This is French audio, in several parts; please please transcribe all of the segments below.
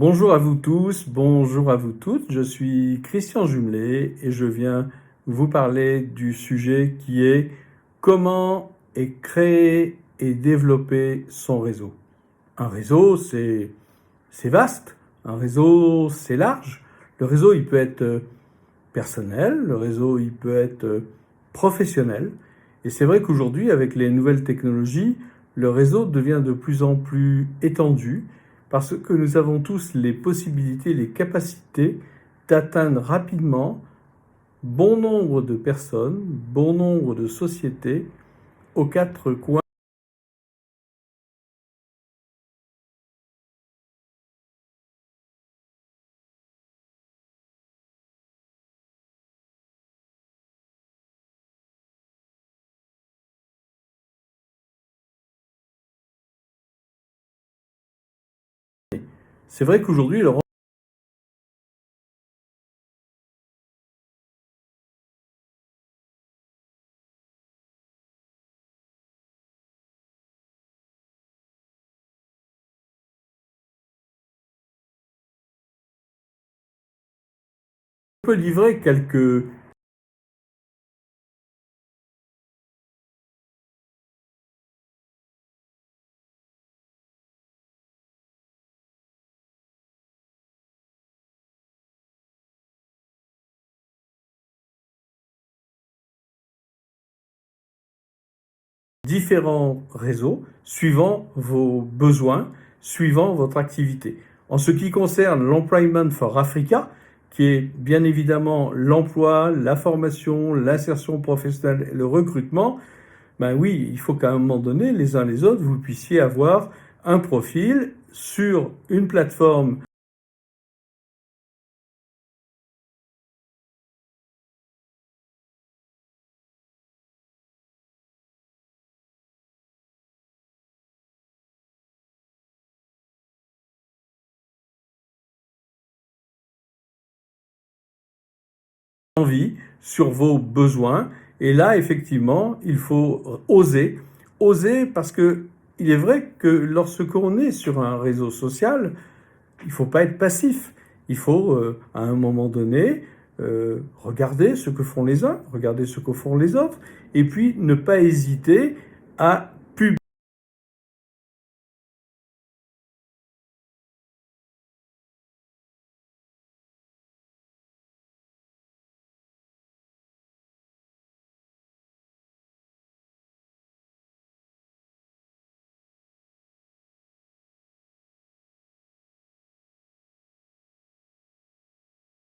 Bonjour à vous tous, bonjour à vous toutes. Je suis Christian Jumelet et je viens vous parler du sujet qui est comment créer et développer son réseau. Un réseau, c'est vaste. Un réseau, c'est large. Le réseau, il peut être personnel. Le réseau, il peut être professionnel. Et c'est vrai qu'aujourd'hui, avec les nouvelles technologies, le réseau devient de plus en plus étendu parce que nous avons tous les possibilités, les capacités d'atteindre rapidement bon nombre de personnes, bon nombre de sociétés aux quatre coins. C'est vrai qu'aujourd'hui, le peut livrer quelques différents réseaux suivant vos besoins, suivant votre activité. En ce qui concerne l'Employment for Africa, qui est bien évidemment l'emploi, la formation, l'insertion professionnelle et le recrutement, ben oui, il faut qu'à un moment donné, les uns les autres, vous puissiez avoir un profil sur une plateforme envie, sur vos besoins. Et là, effectivement, il faut oser. Oser parce que il est vrai que lorsqu'on est sur un réseau social, il ne faut pas être passif. Il faut, à un moment donné, regarder ce que font les uns, regarder ce que font les autres, et puis ne pas hésiter à publier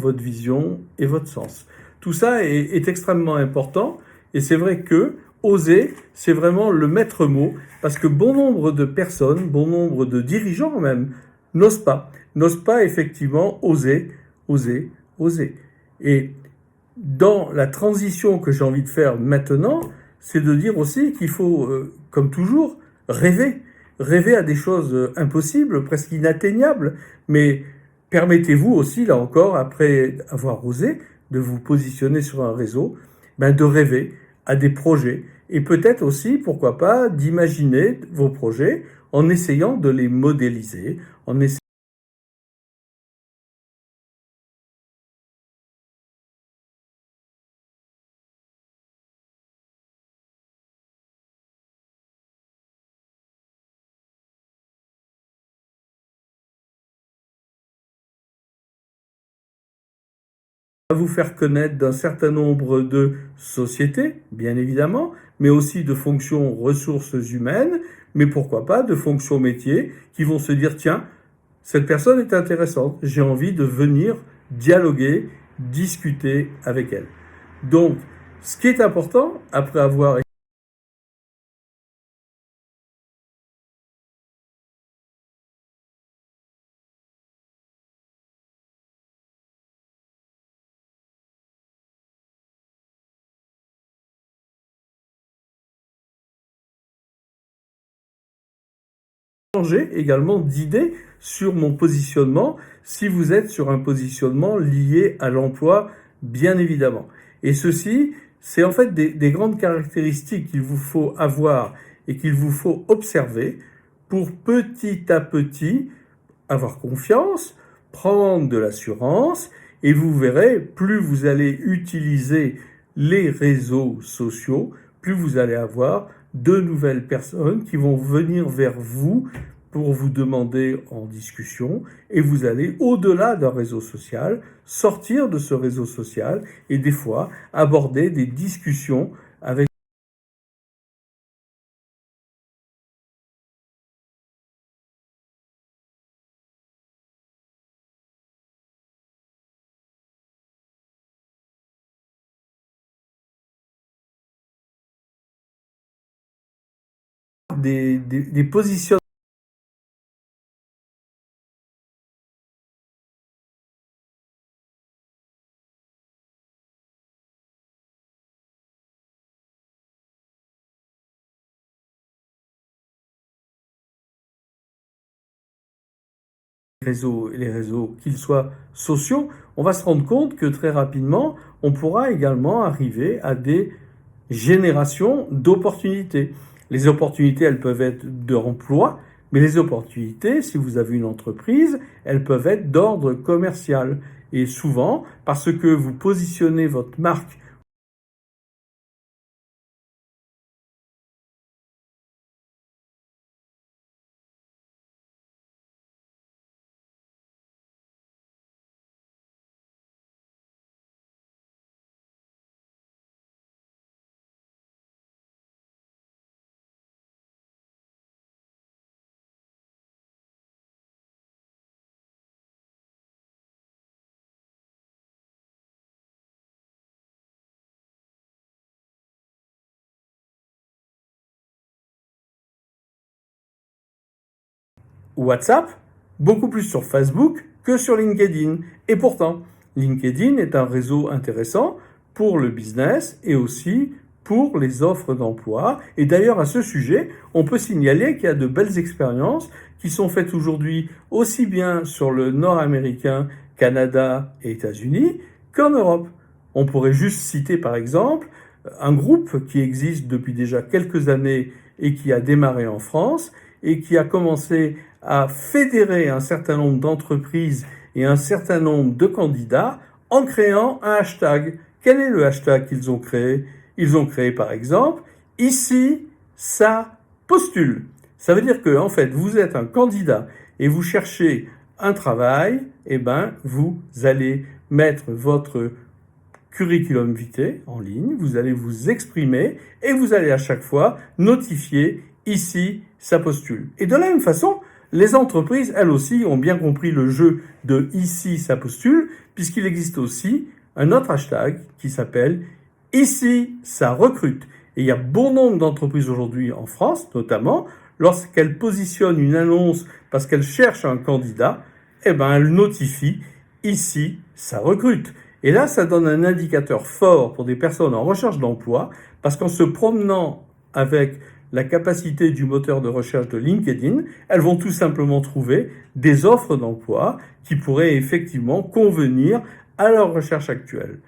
votre vision et votre sens. Tout ça est extrêmement important, et c'est vrai que oser, c'est vraiment le maître mot, parce que bon nombre de personnes, bon nombre de dirigeants même, n'osent pas effectivement oser, oser, oser. Et dans la transition que j'ai envie de faire maintenant, c'est de dire aussi qu'il faut, comme toujours, rêver. Rêver à des choses impossibles, presque inatteignables. Mais permettez-vous aussi, là encore, après avoir osé, de vous positionner sur un réseau, ben de rêver à des projets. Et peut-être aussi, pourquoi pas, d'imaginer vos projets en essayant de les modéliser, en essayant à vous faire connaître d'un certain nombre de sociétés, bien évidemment, mais aussi de fonctions ressources humaines, mais pourquoi pas de fonctions métiers qui vont se dire, tiens, cette personne est intéressante, j'ai envie de venir dialoguer, discuter avec elle. Donc, ce qui est important, après avoir changer également d'idée sur mon positionnement si vous êtes sur un positionnement lié à l'emploi, bien évidemment. Et ceci, c'est en fait des grandes caractéristiques qu'il vous faut avoir et qu'il vous faut observer pour petit à petit avoir confiance, prendre de l'assurance et vous verrez, plus vous allez utiliser les réseaux sociaux, plus vous allez avoir de nouvelles personnes qui vont venir vers vous pour vous demander en discussion et vous allez au-delà d'un réseau social, sortir de ce réseau social et des fois aborder des discussions avec des positionnements les réseaux, qu'ils soient sociaux, on va se rendre compte que très rapidement, on pourra également arriver à des générations d'opportunités. Les opportunités, elles peuvent être d'emploi, mais les opportunités, si vous avez une entreprise, elles peuvent être d'ordre commercial. Et souvent, parce que vous positionnez votre marque WhatsApp, beaucoup plus sur Facebook que sur LinkedIn. Et pourtant, LinkedIn est un réseau intéressant pour le business et aussi pour les offres d'emploi. Et d'ailleurs, à ce sujet, on peut signaler qu'il y a de belles expériences qui sont faites aujourd'hui aussi bien sur le nord américain, Canada et États-Unis qu'en Europe. On pourrait juste citer par exemple un groupe qui existe depuis déjà quelques années et qui a démarré en France et qui a commencé à fédérer un certain nombre d'entreprises et un certain nombre de candidats en créant un hashtag. Quel est le hashtag qu'ils ont créé? Ils ont créé par exemple ici ça postule. Ça veut dire que en fait vous êtes un candidat et vous cherchez un travail, et ben vous allez mettre votre curriculum vitae en ligne, vous allez vous exprimer et vous allez à chaque fois notifier ici ça postule. Et de la même façon, les entreprises, elles aussi, ont bien compris le jeu de ici ça postule, puisqu'il existe aussi un autre hashtag qui s'appelle ici ça recrute. Et il y a bon nombre d'entreprises aujourd'hui en France, notamment, lorsqu'elles positionnent une annonce parce qu'elles cherchent un candidat, eh ben elles notifient ici ça recrute. Et là, ça donne un indicateur fort pour des personnes en recherche d'emploi, parce qu'en se promenant avec la capacité du moteur de recherche de LinkedIn, elles vont tout simplement trouver des offres d'emploi qui pourraient effectivement convenir à leur recherche actuelle.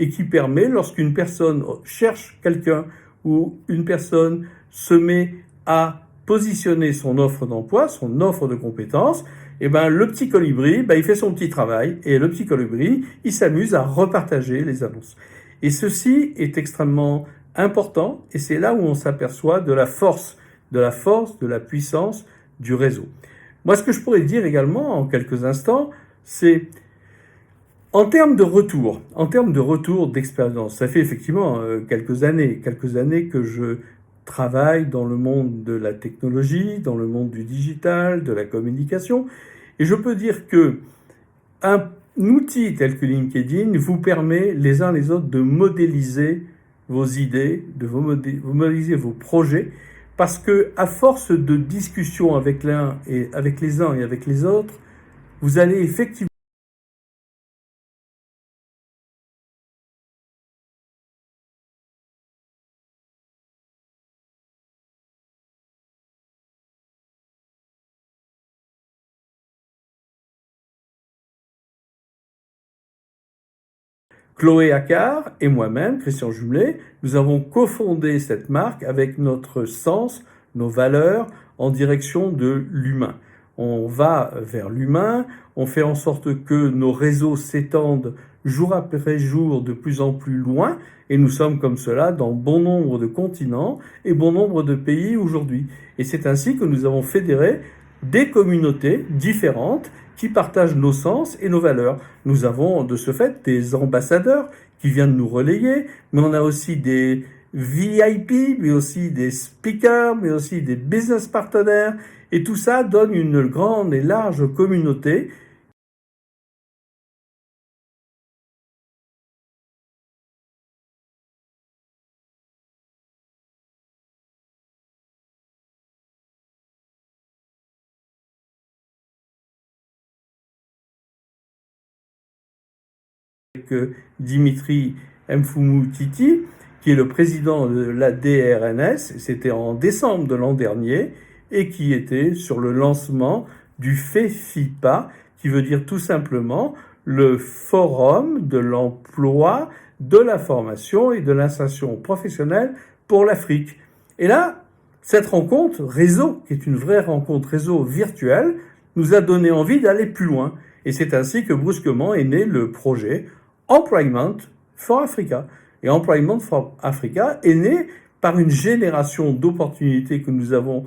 Et qui permet, lorsqu'une personne cherche quelqu'un ou une personne se met à positionner son offre d'emploi, son offre de compétences, et ben le petit colibri, ben, il fait son petit travail et le petit colibri, il s'amuse à repartager les annonces. Et ceci est extrêmement important et c'est là où on s'aperçoit de la puissance du réseau. Moi, ce que je pourrais dire également en quelques instants, c'est en termes de retour d'expérience, ça fait effectivement quelques années que je travaille dans le monde de la technologie, dans le monde du digital, de la communication, et je peux dire que un outil tel que LinkedIn vous permet les uns les autres de modéliser vos idées, de modéliser vos projets, parce que à force de discussion avec avec les uns et avec les autres, vous allez effectivement Chloé Accard et moi-même, Christian Jumelet, nous avons cofondé cette marque avec notre sens, nos valeurs, en direction de l'humain. On va vers l'humain, on fait en sorte que nos réseaux s'étendent jour après jour de plus en plus loin, et nous sommes comme cela dans bon nombre de continents et bon nombre de pays aujourd'hui. Et c'est ainsi que nous avons fédéré des communautés différentes qui partagent nos sens et nos valeurs. Nous avons de ce fait des ambassadeurs qui viennent nous relayer, mais on a aussi des VIP, mais aussi des speakers, mais aussi des business partenaires, et tout ça donne une grande et large communauté avec Dimitri Mfumutiti, qui est le président de la DRNS, c'était en décembre de l'an dernier, et qui était sur le lancement du FEFIPA, qui veut dire tout simplement le Forum de l'emploi, de la formation et de l'insertion professionnelle pour l'Afrique. Et là, cette rencontre réseau, qui est une vraie rencontre réseau virtuelle, nous a donné envie d'aller plus loin. Et c'est ainsi que brusquement est né le projet Employment for Africa. Et Employment for Africa est né par une génération d'opportunités que nous avons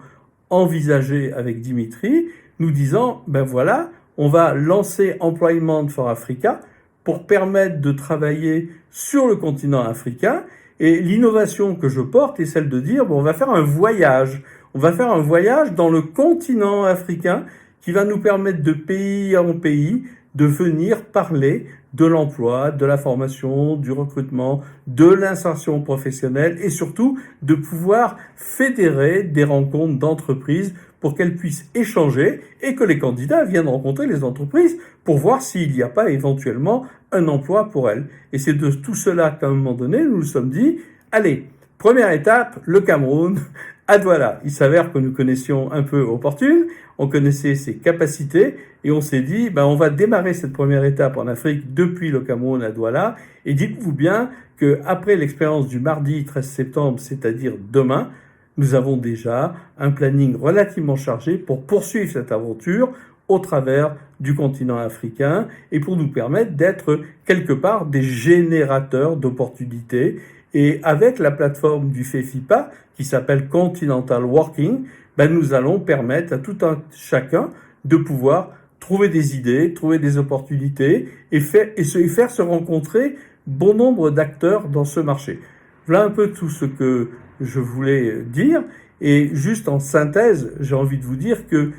envisagées avec Dimitri, nous disant, ben voilà, on va lancer Employment for Africa pour permettre de travailler sur le continent africain. Et l'innovation que je porte est celle de dire, bon, on va faire un voyage. On va faire un voyage dans le continent africain qui va nous permettre de pays en pays de venir parler de l'emploi, de la formation, du recrutement, de l'insertion professionnelle et surtout de pouvoir fédérer des rencontres d'entreprises pour qu'elles puissent échanger et que les candidats viennent rencontrer les entreprises pour voir s'il n'y a pas éventuellement un emploi pour elles. Et c'est de tout cela qu'à un moment donné, nous nous sommes dit, allez, première étape, le Cameroun, à Douala. Il s'avère que nous connaissions un peu Opportune, on connaissait ses capacités et on s'est dit, ben, on va démarrer cette première étape en Afrique depuis le Cameroun à Douala. Et dites-vous bien qu'après l'expérience du mardi 13 septembre, c'est-à-dire demain, nous avons déjà un planning relativement chargé pour poursuivre cette aventure au travers du continent africain et pour nous permettre d'être quelque part des générateurs d'opportunités. Et avec la plateforme du FEFIPA, qui s'appelle Continental Working, ben nous allons permettre à tout un chacun de pouvoir trouver des idées, trouver des opportunités et faire se rencontrer bon nombre d'acteurs dans ce marché. Voilà un peu tout ce que je voulais dire. Et juste en synthèse, j'ai envie de vous dire que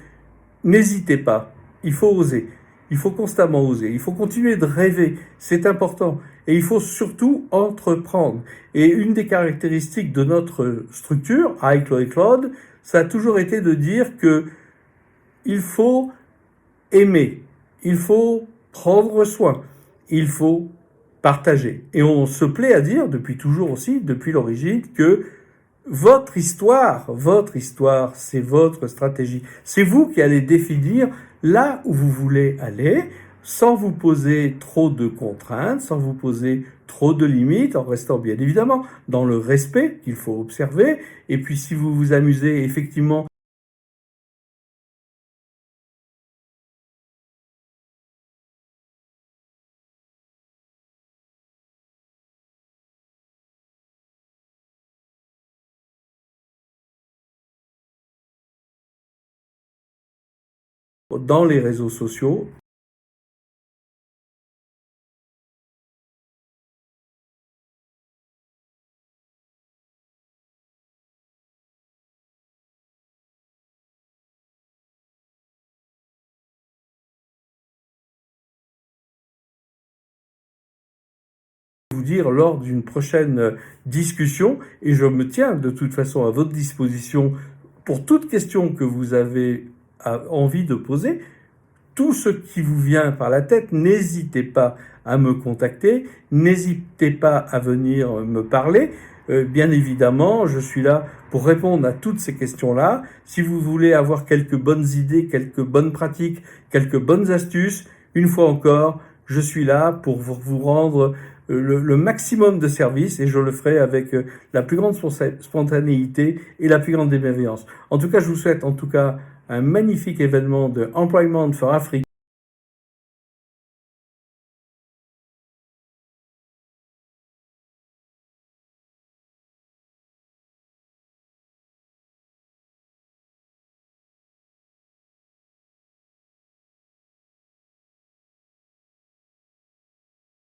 n'hésitez pas, il faut oser. Il faut constamment oser, il faut continuer de rêver, c'est important. Et il faut surtout entreprendre. Et une des caractéristiques de notre structure, Chloé Claude, ça a toujours été de dire que il faut aimer, il faut prendre soin, il faut partager. Et on se plaît à dire, depuis toujours aussi, depuis l'origine, que votre histoire, c'est votre stratégie. C'est vous qui allez définir là où vous voulez aller, sans vous poser trop de contraintes, sans vous poser trop de limites, en restant bien évidemment dans le respect qu'il faut observer. Et puis si vous vous amusez effectivement dans les réseaux sociaux, vous dire lors d'une prochaine discussion, et je me tiens de toute façon à votre disposition pour toute question que vous avez envie de poser. Tout ce qui vous vient par la tête, n'hésitez pas à me contacter, n'hésitez pas à venir me parler. Bien évidemment, je suis là pour répondre à toutes ces questions-là. Si vous voulez avoir quelques bonnes idées, quelques bonnes pratiques, quelques bonnes astuces, une fois encore, je suis là pour vous rendre le maximum de service et je le ferai avec la plus grande spontanéité et la plus grande bienveillance. En tout cas, je vous souhaite en tout cas un magnifique événement de Employment for Africa.